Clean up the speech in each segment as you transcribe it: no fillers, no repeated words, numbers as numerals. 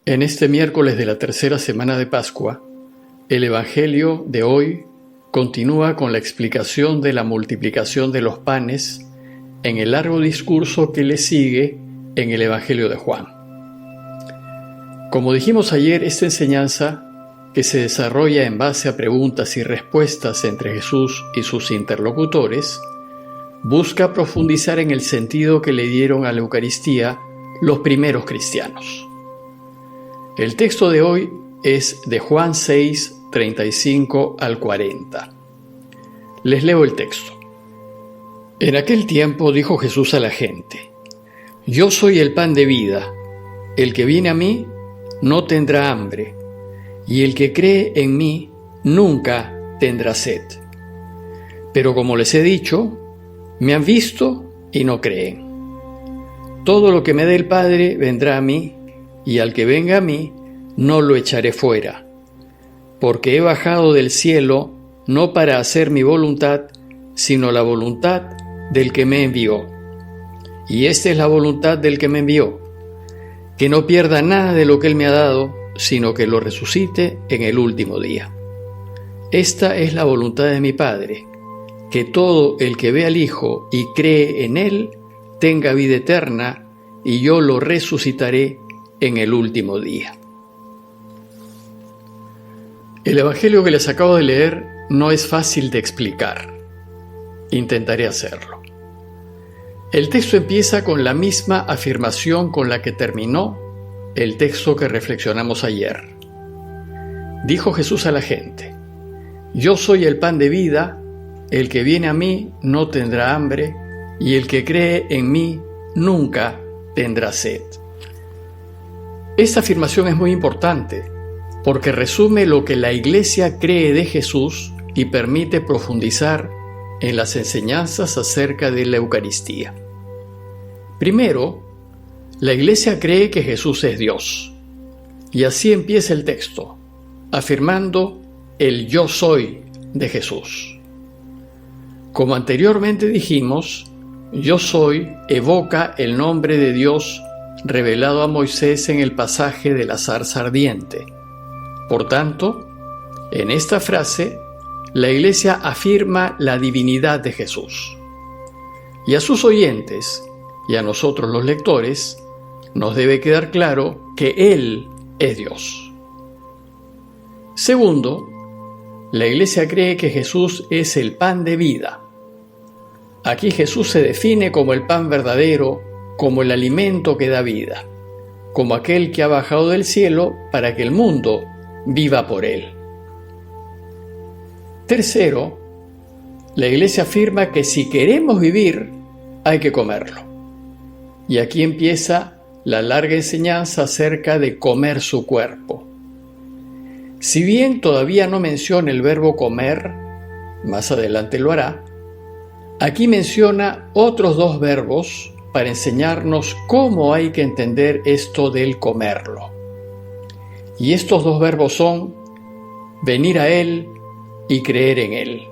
En este miércoles de la tercera semana de Pascua, el Evangelio de hoy continúa con la explicación de la multiplicación de los panes en el largo discurso que le sigue en el Evangelio de Juan. Como dijimos ayer, esta enseñanza, que se desarrolla en base a preguntas y respuestas entre Jesús y sus interlocutores, busca profundizar en el sentido que le dieron a la Eucaristía los primeros cristianos. El texto de hoy es de Juan 6, 35 al 40. Les leo el texto. En aquel tiempo dijo Jesús a la gente: Yo soy el pan de vida. El que viene a mí no tendrá hambre, y el que cree en mí nunca tendrá sed. Pero como les he dicho, me han visto y no creen. Todo lo que me dé el Padre vendrá a mí, y al que venga a mí no lo echaré fuera, porque he bajado del cielo no para hacer mi voluntad, sino la voluntad del que me envió. Y esta es la voluntad del que me envió, que no pierda nada de lo que él me ha dado, sino que lo resucite en el último día. Esta es la voluntad de mi Padre, que todo el que ve al Hijo y cree en él tenga vida eterna, y yo lo resucitaré en el último día. El Evangelio que les acabo de leer no es fácil de explicar. Intentaré hacerlo. El texto empieza con la misma afirmación con la que terminó el texto que reflexionamos ayer. Dijo Jesús a la gente: Yo soy el pan de vida, el que viene a mí no tendrá hambre, y el que cree en mí nunca tendrá sed. Esta afirmación es muy importante porque resume lo que la Iglesia cree de Jesús y permite profundizar en las enseñanzas acerca de la Eucaristía. Primero, la Iglesia cree que Jesús es Dios, y así empieza el texto, afirmando el yo soy de Jesús. Como anteriormente dijimos, yo soy evoca el nombre de Dios revelado a Moisés en el pasaje de la zarza ardiente. Por tanto, en esta frase, la Iglesia afirma la divinidad de Jesús. Y a sus oyentes, y a nosotros los lectores, nos debe quedar claro que Él es Dios. Segundo, la Iglesia cree que Jesús es el pan de vida. Aquí Jesús se define como el pan verdadero, como el alimento que da vida, como aquel que ha bajado del cielo para que el mundo viva por él. Tercero, la Iglesia afirma que si queremos vivir, hay que comerlo. Y aquí empieza la larga enseñanza acerca de comer su cuerpo. Si bien todavía no menciona el verbo comer, más adelante lo hará, aquí menciona otros dos verbos para enseñarnos cómo hay que entender esto del comerlo. Y estos dos verbos son venir a Él y creer en Él.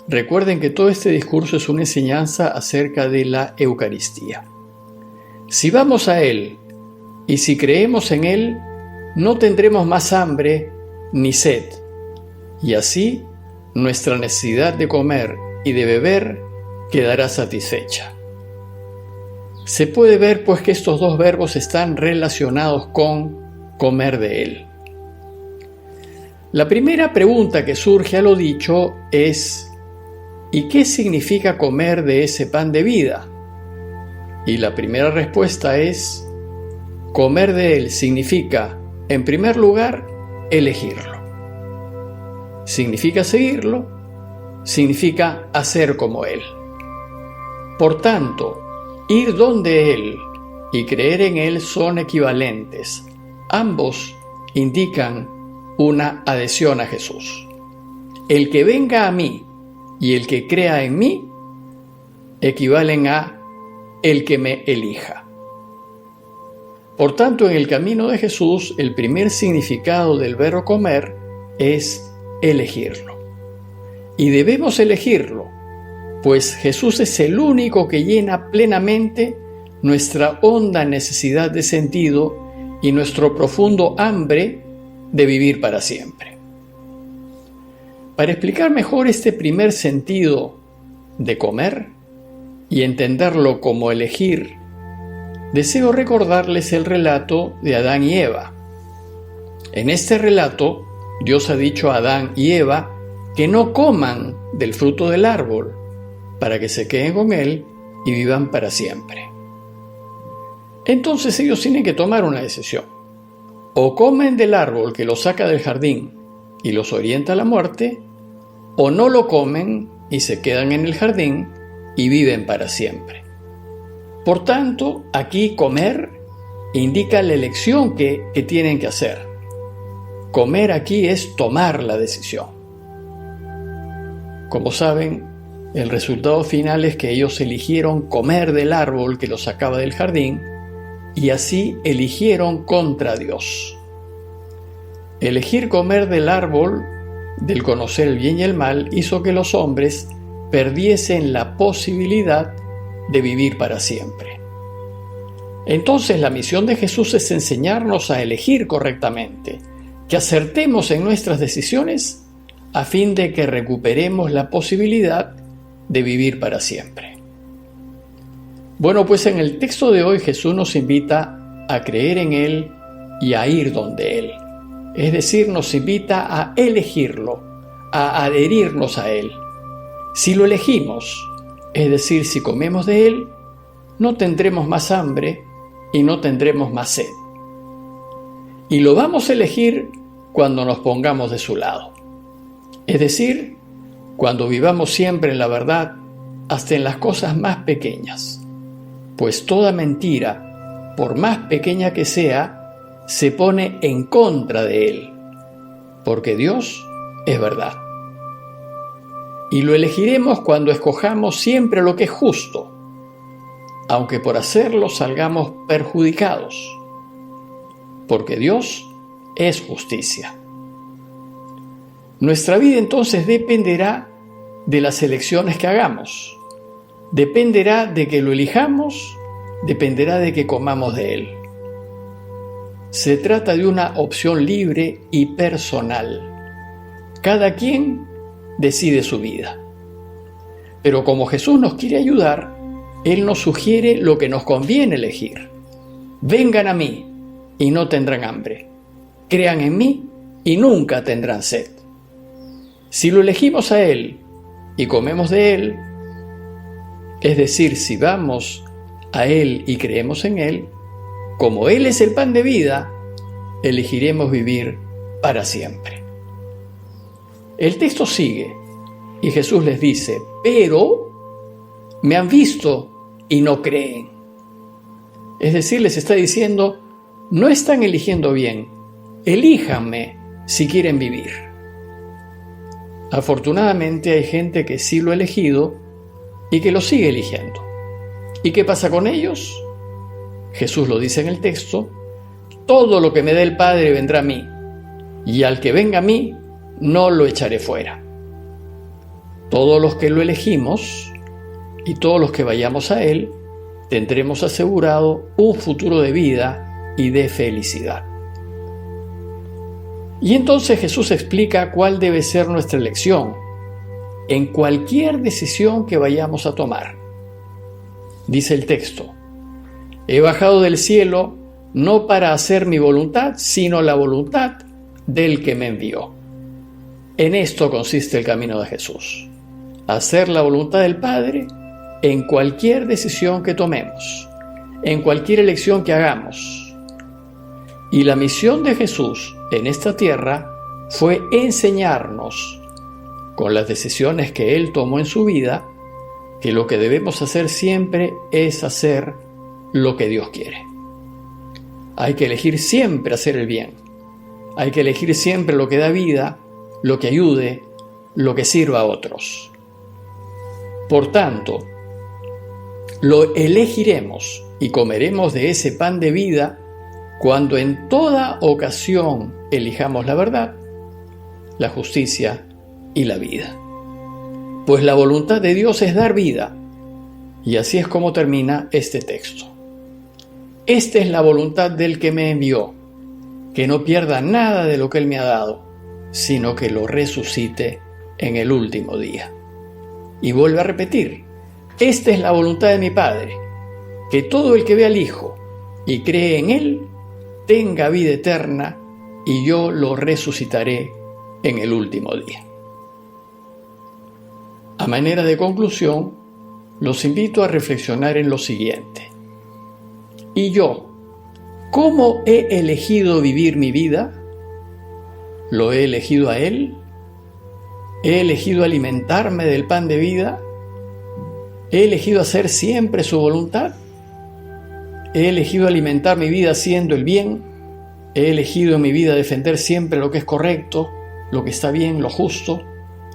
Recuerden que todo este discurso es una enseñanza acerca de la Eucaristía. Si vamos a Él y si creemos en Él, no tendremos más hambre ni sed, y así nuestra necesidad de comer y de beber quedará satisfecha. Se puede ver pues que estos dos verbos están relacionados con comer de Él. La primera pregunta que surge a lo dicho es: ¿y qué significa comer de ese pan de vida? Y la primera respuesta es: comer de Él significa, en primer lugar, elegirlo. Significa seguirlo, significa hacer como Él. Por tanto, ir donde Él y creer en Él son equivalentes. Ambos indican una adhesión a Jesús. El que venga a mí y el que crea en mí equivalen a el que me elija. Por tanto, en el camino de Jesús, el primer significado del verbo comer es elegirlo. Y debemos elegirlo, pues Jesús es el único que llena plenamente nuestra honda necesidad de sentido y nuestro profundo hambre de vivir para siempre. Para explicar mejor este primer sentido de comer y entenderlo como elegir, deseo recordarles el relato de Adán y Eva. En este relato, Dios ha dicho a Adán y Eva que no coman del fruto del árbol para que se queden con él y vivan para siempre. Entonces ellos tienen que tomar una decisión. O comen del árbol que los saca del jardín y los orienta a la muerte, o no lo comen y se quedan en el jardín y viven para siempre. Por tanto, aquí comer indica la elección que tienen que hacer. Comer aquí es tomar la decisión. Como saben, el resultado final es que ellos eligieron comer del árbol que los sacaba del jardín y así eligieron contra Dios. Elegir comer del árbol del conocer el bien y el mal hizo que los hombres perdiesen la posibilidad de vivir para siempre. Entonces la misión de Jesús es enseñarnos a elegir correctamente, que acertemos en nuestras decisiones a fin de que recuperemos la posibilidad de vivir para siempre. Bueno, pues en el texto de hoy Jesús nos invita a creer en Él y a ir donde Él. Es decir, nos invita a elegirlo, a adherirnos a Él. Si lo elegimos, es decir, si comemos de Él, no tendremos más hambre y no tendremos más sed. Y lo vamos a elegir cuando nos pongamos de su lado. Es decir, cuando vivamos siempre en la verdad, hasta en las cosas más pequeñas. Pues toda mentira, por más pequeña que sea, se pone en contra de Él, porque Dios es verdad. Y lo elegiremos cuando escojamos siempre lo que es justo, aunque por hacerlo salgamos perjudicados, porque Dios es justicia. Nuestra vida entonces dependerá de las elecciones que hagamos, dependerá de que lo elijamos, dependerá de que comamos de Él. Se trata de una opción libre y personal. Cada quien decide su vida. Pero como Jesús nos quiere ayudar, Él nos sugiere lo que nos conviene elegir. Vengan a mí y no tendrán hambre. Crean en mí y nunca tendrán sed. Si lo elegimos a Él y comemos de Él, es decir, si vamos a Él y creemos en Él, como Él es el pan de vida, elegiremos vivir para siempre. El texto sigue y Jesús les dice, pero me han visto y no creen. Es decir, les está diciendo, no están eligiendo bien, elíjanme si quieren vivir. Afortunadamente hay gente que sí lo ha elegido y que lo sigue eligiendo. ¿Y qué pasa con ellos? Jesús lo dice en el texto, todo lo que me dé el Padre vendrá a mí, y al que venga a mí, no lo echaré fuera. Todos los que lo elegimos, y todos los que vayamos a Él, tendremos asegurado un futuro de vida y de felicidad. Y entonces Jesús explica cuál debe ser nuestra elección en cualquier decisión que vayamos a tomar. Dice el texto, he bajado del cielo no para hacer mi voluntad, sino la voluntad del que me envió. En esto consiste el camino de Jesús, hacer la voluntad del Padre en cualquier decisión que tomemos, en cualquier elección que hagamos. Y la misión de Jesús en esta tierra fue enseñarnos, con las decisiones que Él tomó en su vida, que lo que debemos hacer siempre es hacer lo que Dios quiere. Hay que elegir siempre hacer el bien. Hay que elegir siempre lo que da vida, lo que ayude, lo que sirva a otros. Por tanto, lo elegiremos y comeremos de ese pan de vida cuando en toda ocasión elijamos la verdad, la justicia y la vida. Pues la voluntad de Dios es dar vida, y así es como termina este texto. Esta es la voluntad del que me envió, que no pierda nada de lo que Él me ha dado, sino que lo resucite en el último día. Y vuelve a repetir: esta es la voluntad de mi Padre, que todo el que ve al Hijo y cree en Él tenga vida eterna, y yo lo resucitaré en el último día. A manera de conclusión, los invito a reflexionar en lo siguiente. ¿Y yo, cómo he elegido vivir mi vida? ¿Lo he elegido a Él? ¿He elegido alimentarme del pan de vida? ¿He elegido hacer siempre su voluntad? ¿He elegido alimentar mi vida haciendo el bien? ¿He elegido en mi vida defender siempre lo que es correcto, lo que está bien, lo justo,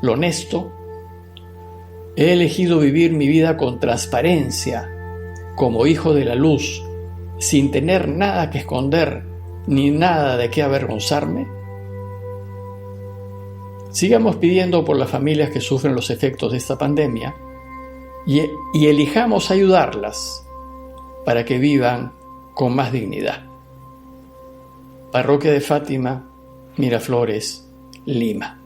lo honesto? ¿He elegido vivir mi vida con transparencia, como hijo de la luz, sin tener nada que esconder ni nada de qué avergonzarme? Sigamos pidiendo por las familias que sufren los efectos de esta pandemia y elijamos ayudarlas para que vivan con más dignidad. Parroquia de Fátima, Miraflores, Lima.